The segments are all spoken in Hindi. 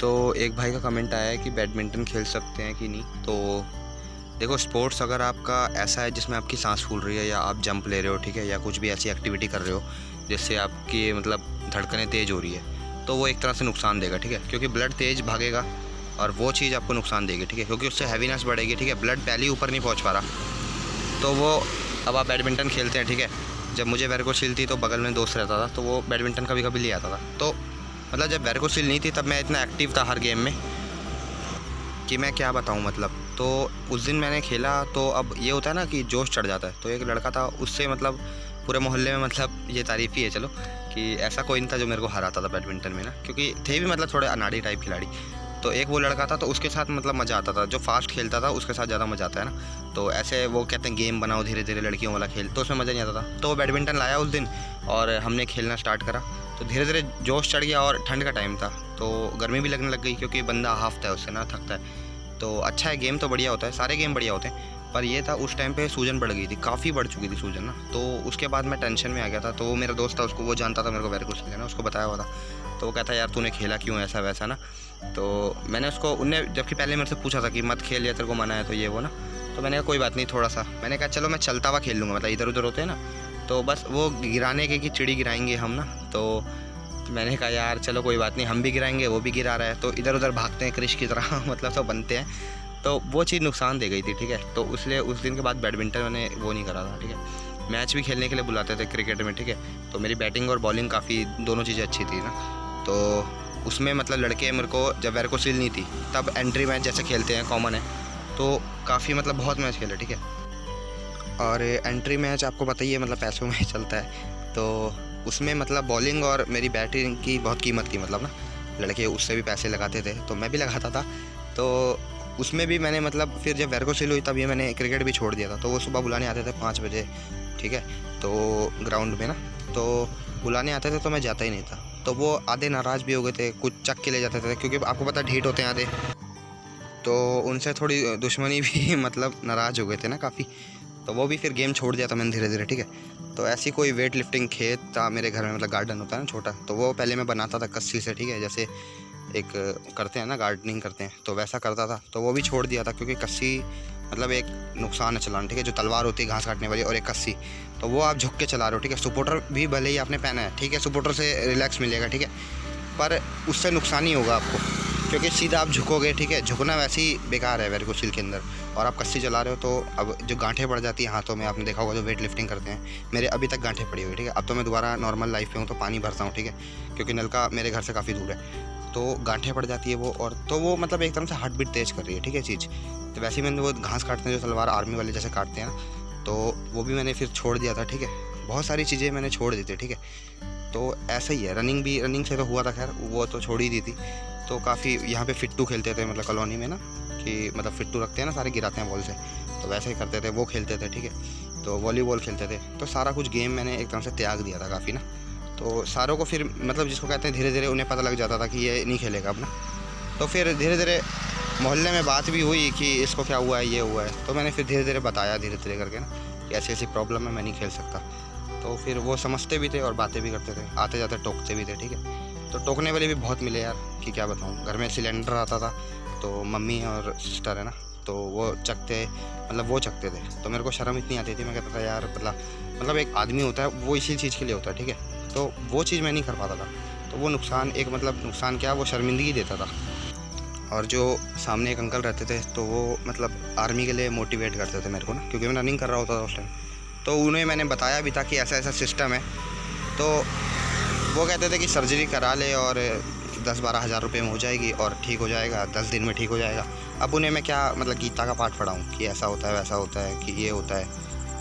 तो एक भाई का कमेंट आया है कि बैडमिंटन खेल सकते हैं कि नहीं। तो देखो, स्पोर्ट्स अगर आपका ऐसा है जिसमें आपकी सांस फूल रही है या आप जंप ले रहे हो, ठीक है, या कुछ भी ऐसी एक्टिविटी कर रहे हो जिससे आपकी मतलब धड़कनें तेज़ हो रही है, तो वो एक तरह से नुकसान देगा, ठीक है, क्योंकि ब्लड तेज़ भागेगा और वो चीज़ आपको नुकसान देगी, ठीक है, क्योंकि उससे हैवीनेस बढ़ेगी, ठीक है, ब्लड पहले ही ऊपर नहीं पहुँच पा रहा। तो वो अब आप बैडमिंटन खेलते हैं, ठीक है, जब मुझे वेरिकोसिल थी तो बगल में दोस्त रहता था, तो वो बैडमिंटन कभी कभी ले आता था। तो मतलब जब वेरिकोसिल नहीं थी तब मैं इतना एक्टिव था हर गेम में कि मैं क्या बताऊं मतलब। तो उस दिन मैंने खेला तो अब ये होता है ना कि जोश चढ़ जाता है। तो एक लड़का था, उससे मतलब पूरे मोहल्ले में मतलब ये तारीफ़ ही है चलो कि ऐसा कोई नहीं था जो मेरे को हराता था बैडमिंटन में ना, क्योंकि थे भी मतलब थोड़े अनाड़ी टाइप खिलाड़ी। तो एक वो लड़का था, तो उसके साथ मतलब मज़ा आता था, जो फास्ट खेलता था उसके साथ ज़्यादा मज़ा आता है ना। तो ऐसे वो कहते हैं गेम बनाओ धीरे धीरे लड़कियों वाला खेल, तो उसमें मज़ा नहीं आता था। तो वो बैडमिंटन लाया उस दिन और हमने खेलना स्टार्ट करा, तो धीरे धीरे जोश चढ़ गया। और ठंड का टाइम था तो गर्मी भी लगने लग गई, क्योंकि बंदा हाफता है उससे ना, थकता है। तो अच्छा है, गेम तो बढ़िया होता है, सारे गेम बढ़िया होते हैं, पर ये था उस टाइम पे सूजन बढ़ गई थी, काफ़ी बढ़ चुकी थी सूजन ना। तो उसके बाद मैं टेंशन में आ गया था। तो वो मेरा दोस्त था, उसको वो जानता था मेरे को वेरिकोसिल है ना, उसको बताया हुआ था। तो वो कहता यार तूने खेला क्यों ऐसा वैसा ना। तो मैंने उसको, उनने जबकि पहले मेरे से पूछा था कि मत खेल, या तेरे को मना है तो ये वो ना। तो मैंने कहा कोई बात नहीं, थोड़ा सा मैंने कहा चलो मैं चलता हुआ खेल लूँगा, मतलब इधर उधर होते हैं ना, तो बस वो गिराने के कि चिड़ी गिराएंगे हम ना। तो मैंने कहा यार चलो कोई बात नहीं, हम भी गिराएंगे, वो भी गिरा रहा है, तो इधर उधर भागते हैं क्रिश की तरह मतलब तो बनते हैं। तो वो चीज़ नुकसान दे गई थी, ठीक है। तो इसलिए उस दिन के बाद बैडमिंटन मैंने वो नहीं करा था, ठीक है। मैच भी खेलने के लिए बुलाते थे क्रिकेट में, ठीक है। तो मेरी बैटिंग और बॉलिंग काफ़ी दोनों चीज़ें अच्छी थी ना। तो उसमें मतलब लड़के मेरे को, जब वेरिकोसिल नहीं थी तब एंट्री मैच जैसे खेलते हैं, कॉमन है, तो काफ़ी मतलब बहुत मैच खेले, ठीक है। और एंट्री मैच आपको पता ही है मतलब पैसों में चलता है। तो उसमें मतलब बॉलिंग और मेरी बैटिंग की बहुत कीमत थी, मतलब ना लड़के उससे भी पैसे लगाते थे तो मैं भी लगाता था। तो उसमें भी मैंने मतलब फिर जब वेरिकोसिल हुई तब ये मैंने क्रिकेट भी छोड़ दिया था। तो वो सुबह बुलाने आते थे 5 बजे, ठीक है, तो ग्राउंड में ना, तो बुलाने आते थे तो मैं जाता ही नहीं था। तो वो आधे नाराज़ भी हो गए थे, कुछ चक के ले जाते थे, क्योंकि आपको पता ढीठ होते हैं आधे, तो उनसे थोड़ी दुश्मनी भी मतलब नाराज़ हो गए थे ना काफ़ी। तो वो भी फिर गेम छोड़ दिया था मैंने धीरे धीरे, ठीक है। तो ऐसी कोई वेट लिफ्टिंग खेत था मेरे घर में, मतलब गार्डन होता है ना छोटा, तो वो पहले मैं बनाता था कस्सी से, ठीक है, जैसे एक करते हैं ना गार्डनिंग करते हैं, तो वैसा करता था। तो वो भी छोड़ दिया था, क्योंकि कस्सी मतलब एक नुकसान है चलाना, ठीक है, जो तलवार होती है घास काटने वाली और एक कस्सी, तो वो आप झुक के चला रहे हो, ठीक है। सपोर्टर भी भले ही आपने पहना है, ठीक है, सपोर्टर से रिलैक्स मिलेगा, ठीक है, पर उससे नुकसान ही होगा आपको, क्योंकि सीधा आप झुकोगे, ठीक है, झुकना वैसे ही बेकार है वेरिकोसिल के अंदर। और आप कस्सी चला रहे हो तो अब जो गांठें पड़ जाती हैं हाथों में, आपने देखा होगा जो वेट लिफ्टिंग करते हैं, मेरे अभी तक गांठें पड़ी हुई, ठीक है। अब तो मैं दोबारा नॉर्मल लाइफ पे हूँ तो पानी भरता हूँ, ठीक है, क्योंकि नलका मेरे घर से काफ़ी दूर है, तो गांठें पड़ जाती है वो। और तो वो मतलब एक तरह से हार्ट बीट तेज़ कर रही है, ठीक है चीज़। तो वैसे ही मैंने वो घास काटते हैं जो तलवार आर्मी वाले जैसे काटते हैं ना, तो वो भी मैंने फिर छोड़ दिया था, ठीक है। बहुत सारी चीज़ें मैंने छोड़ दी थी, ठीक है। तो ऐसा ही है, रनिंग भी, रनिंग से तो हुआ था, खैर वो तो छोड़ ही दी थी। तो काफ़ी यहाँ पे फिट्टू खेलते थे, मतलब कॉलोनी में ना, कि मतलब फिट्टू रखते हैं ना सारे, गिराते हैं बॉल से, तो वैसे ही करते थे, वो खेलते थे, ठीक है। तो वॉलीबॉल खेलते थे। तो सारा कुछ गेम मैंने एक तरह से त्याग दिया था काफ़ी ना। तो सारों को फिर मतलब जिसको कहते हैं धीरे धीरे उन्हें पता लग जाता था कि ये नहीं खेलेगा अब ना। तो फिर धीरे धीरे मोहल्ले में बात भी हुई कि इसको क्या हुआ है, ये हुआ है, तो मैंने फिर धीरे धीरे बताया धीरे धीरे करके ना कि ऐसी ऐसी प्रॉब्लम है, मैं नहीं खेल सकता। तो फिर वो समझते भी थे और बातें भी करते थे, आते जाते टोकते भी थे, ठीक है। तो टोकने वाले भी बहुत मिले यार, कि क्या बताऊँ। घर में सिलेंडर आता था, तो मम्मी और सिस्टर है ना, तो वो चकते, मतलब वो चकते थे, तो मेरे को शर्म इतनी आती थी। मैं कहता था यार मतलब एक आदमी होता है वो इसी चीज़ के लिए होता है, ठीक है। तो वो चीज़ मैं नहीं कर पाता था। तो वो नुकसान, एक मतलब नुकसान क्या, वो शर्मिंदगी देता था। और जो सामने एक अंकल रहते थे, तो वो मतलब आर्मी के लिए मोटिवेट करते थे मेरे को ना, क्योंकि मैं रनिंग कर रहा होता था उस टाइम। तो उन्हें मैंने बताया भी था कि ऐसा ऐसा सिस्टम है। तो वो कहते थे कि सर्जरी करा ले और 10-12 हज़ार रुपये में हो जाएगी और ठीक हो जाएगा, 10 दिन में ठीक हो जाएगा। अब उन्हें मैं क्या मतलब गीता का पाठ पढ़ाऊँ कि ऐसा होता है वैसा होता है कि ये होता है।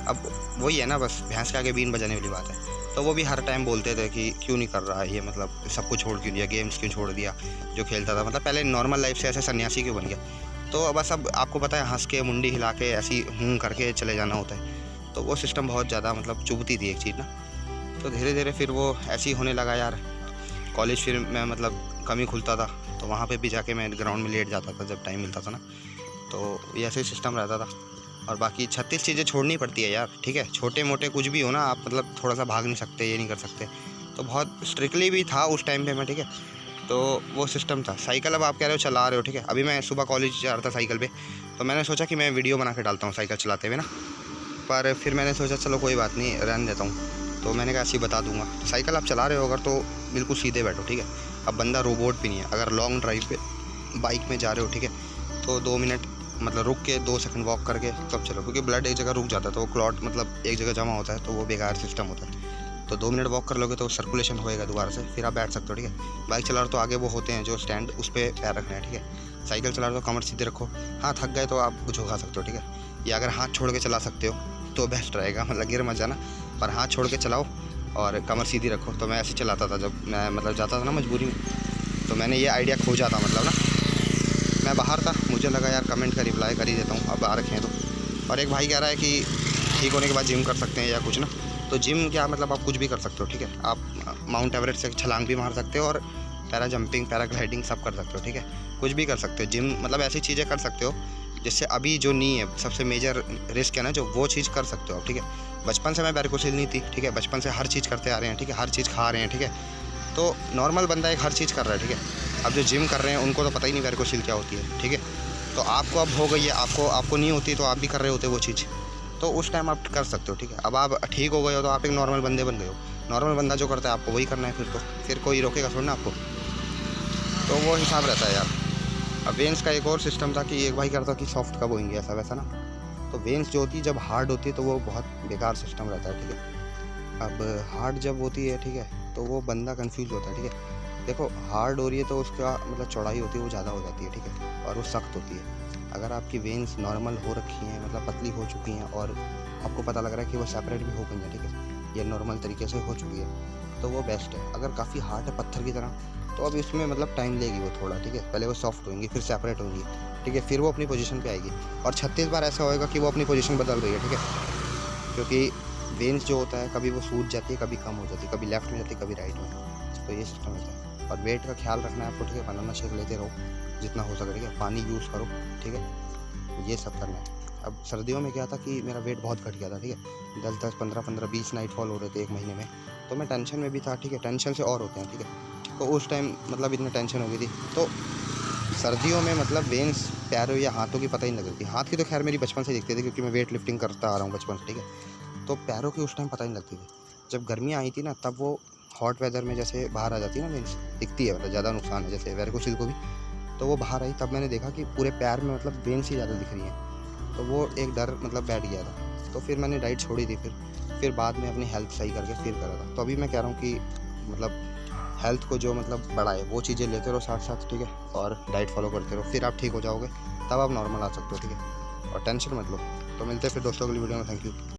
अब वही है ना, बस भैंस के आगे बीन बजाने वाली बात है। तो वो भी हर टाइम बोलते थे कि क्यों नहीं कर रहा है ये, मतलब सब कुछ छोड़ क्यों दिया, गेम्स क्यों छोड़ दिया जो खेलता था, मतलब पहले नॉर्मल लाइफ से ऐसे सन्यासी क्यों बन गया। तो बस अब आपको पता है, हंस के मुंडी हिला के ऐसी करके चले जाना होता है। तो वो सिस्टम बहुत ज़्यादा मतलब चुभती थी एक चीज़ ना। तो धीरे धीरे फिर वो ऐसे ही होने लगा यार। कॉलेज फिर मैं मतलब कम ही खुलता था, तो वहाँ पे भी जाके मैं ग्राउंड में लेट जाता था जब टाइम मिलता था ना। तो ये ऐसे ही सिस्टम रहता था। और बाकी 36 चीज़ें छोड़नी पड़ती है यार, ठीक है। छोटे मोटे कुछ भी हो ना, आप मतलब थोड़ा सा भाग नहीं सकते, ये नहीं कर सकते। तो बहुत स्ट्रिक्टली भी था उस टाइम पे मैं, ठीक है। तो वो सिस्टम था। साइकिल अब आप कह रहे हो चला रहे हो, ठीक है। अभी मैं सुबह कॉलेज जा रहा था साइकिल पे, तो मैंने सोचा कि मैं वीडियो बना के डालता हूँ साइकिल चलाते हुए ना, पर फिर मैंने सोचा चलो कोई बात नहीं, रहने देता हूँ। तो मैंने कहा ऐसे ही बता दूंगा। साइकिल आप चला रहे हो अगर, तो बिल्कुल सीधे बैठो, ठीक है। अब बंदा रोबोट भी नहीं है। अगर लॉन्ग ड्राइव पे बाइक में जा रहे हो, ठीक है, तो 2 मिनट मतलब रुक के 2 सेकंड वॉक करके तब चलो, क्योंकि ब्लड एक जगह रुक जाता है तो वो क्लॉट मतलब एक जगह जमा होता है, तो वो बेकार सिस्टम होता है। तो 2 मिनट वॉक कर लोगे तो सर्कुलेशन होएगा दोबारा से, फिर आप बैठ सकते हो, ठीक है। बाइक चला रहे हो तो आगे वो होते हैं जो स्टैंड, उस पर पैर रखना है, ठीक है। साइकिल चला रहे हो तो कमर सीधे रखो, हाँ थक गए तो आप कुछ उठा सकते हो, ठीक है। या अगर हाथ छोड़ के चला सकते हो तो बेस्ट रहेगा, मतलब गिर मत जाना, पर हाथ छोड़ के चलाओ और कमर सीधी रखो। तो मैं ऐसे चलाता था जब मैं मतलब जाता था ना मजबूरी में, तो मैंने ये आइडिया खोजा था, मतलब ना मैं बाहर था, मुझे लगा यार कमेंट का रिप्लाई कर ही देता हूँ, अब आ रखे हैं तो। और एक भाई कह रहा है कि ठीक होने के बाद जिम कर सकते हैं या कुछ ना, तो जिम क्या मतलब आप कुछ भी कर सकते हो, ठीक है। आप माउंट एवरेस्ट से छलांग भी मार सकते हो और पैरा जंपिंग, पैराग्लाइडिंग सब कर सकते हो, ठीक है। कुछ भी कर सकते हो। जिम मतलब ऐसी चीज़ें कर सकते हो जिससे अभी जो नी है सबसे मेजर रिस्क है ना, जो वो चीज़ कर सकते हो आप, ठीक है। बचपन से मैं वैरिकोसिल नहीं थी, ठीक है, बचपन से हर चीज़ करते आ रहे हैं, ठीक है, हर चीज़ खा रहे हैं, ठीक है। तो नॉर्मल बंदा एक हर चीज़ कर रहा है, ठीक है। अब जो जिम कर रहे हैं उनको तो पता ही नहीं वैरिकोसिल क्या होती है, ठीक है। तो आपको अब हो गई है, आपको नहीं होती तो आप भी कर रहे होते वो चीज़, तो उस टाइम आप कर सकते हो, ठीक है। अब आप ठीक हो गए हो तो आप एक नॉर्मल बंदे बन गए हो। नॉर्मल बंदा जो करता है आपको वही करना है, फिर कोई रोकेगा थोड़ा ना आपको। तो वो हिसाब रहता है यार। अब वेन्स का एक और सिस्टम था कि एक भाई करता कि सॉफ्ट कब होंगे ऐसा वैसा ना, तो वेन्स जो होती है जब हार्ड होती है तो वो बहुत बेकार सिस्टम रहता है, ठीक है। अब हार्ड जब होती है, ठीक है, तो वो बंदा कंफ्यूज होता है, ठीक है। देखो हार्ड हो रही है तो उसका मतलब चौड़ाई होती है वो ज़्यादा हो जाती है, ठीक है, और वो सख्त होती है। अगर आपकी वेन्स नॉर्मल हो रखी हैं, मतलब पतली हो चुकी हैं, और आपको पता लग रहा है कि वो सेपरेट भी हो गई हैं, ठीक है, ये नॉर्मल तरीके से हो चुकी है, तो वो बेस्ट है। अगर काफ़ी हार्ड है पत्थर की तरह, तो अब इसमें मतलब टाइम लेगी वो थोड़ा, ठीक है। पहले वो सॉफ्ट होंगी, फिर सेपरेट होंगी, ठीक है, फिर वो अपनी पोजीशन पे आएगी। और 36 बार ऐसा होएगा कि वो अपनी पोजीशन बदल रही है, ठीक है। क्योंकि वेन्स जो होता है कभी वो सूज जाती है, कभी कम हो जाती है, कभी लेफ्ट में जाती है, कभी राइट में, तो ये सिस्टम होता है। और वेट का ख्याल रखना है आपको, ठीक है। बनाना शेक लेते रहो जितना हो सके, ठीक है। पानी यूज़ करो, ठीक है, ये सब करना है। अब सर्दियों में क्या था कि मेरा वेट बहुत घट गया था, ठीक है, 10-10, 15-15, 20 नाइट फॉल हो रहे थे एक महीने में, तो मैं टेंशन में भी था, ठीक है। टेंशन से और होते हैं, ठीक है, तो उस टाइम मतलब इतनी टेंशन हो गई थी। तो सर्दियों में मतलब वेन्स पैरों या हाथों की पता ही नहीं लगती। हाथ की तो खैर मेरी बचपन से दिखती थी क्योंकि मैं वेट लिफ्टिंग करता आ रहा हूँ बचपन से, ठीक है। तो पैरों की उस टाइम पता ही नहीं लगती थी। जब गर्मियाँ आई थी ना, तब वो हॉट वेदर में जैसे बाहर आ जाती है ना वेन्स, दिखती है, मतलब ज़्यादा नुकसान है जैसे वेरिकोसिल को भी, तो वो बाहर आई तब मैंने देखा कि पूरे पैर में मतलब वेन्स ही ज़्यादा दिख रही हैं। तो वो एक डर मतलब बैठ गया था, तो फिर मैंने डाइट छोड़ी थी। फिर बाद में अपनी हेल्थ सही करके फिर करा था। तो अभी मैं कह रहा हूँ कि मतलब हेल्थ को जो मतलब बढ़ाए वो चीज़ें लेते रहो साथ साथ, ठीक है, और डाइट फॉलो करते रहो, फिर आप ठीक हो जाओगे, तब आप नॉर्मल आ सकते हो, ठीक है, और टेंशन मत लो। तो मिलते हैं फिर दोस्तों अगली वीडियो में। Thank you.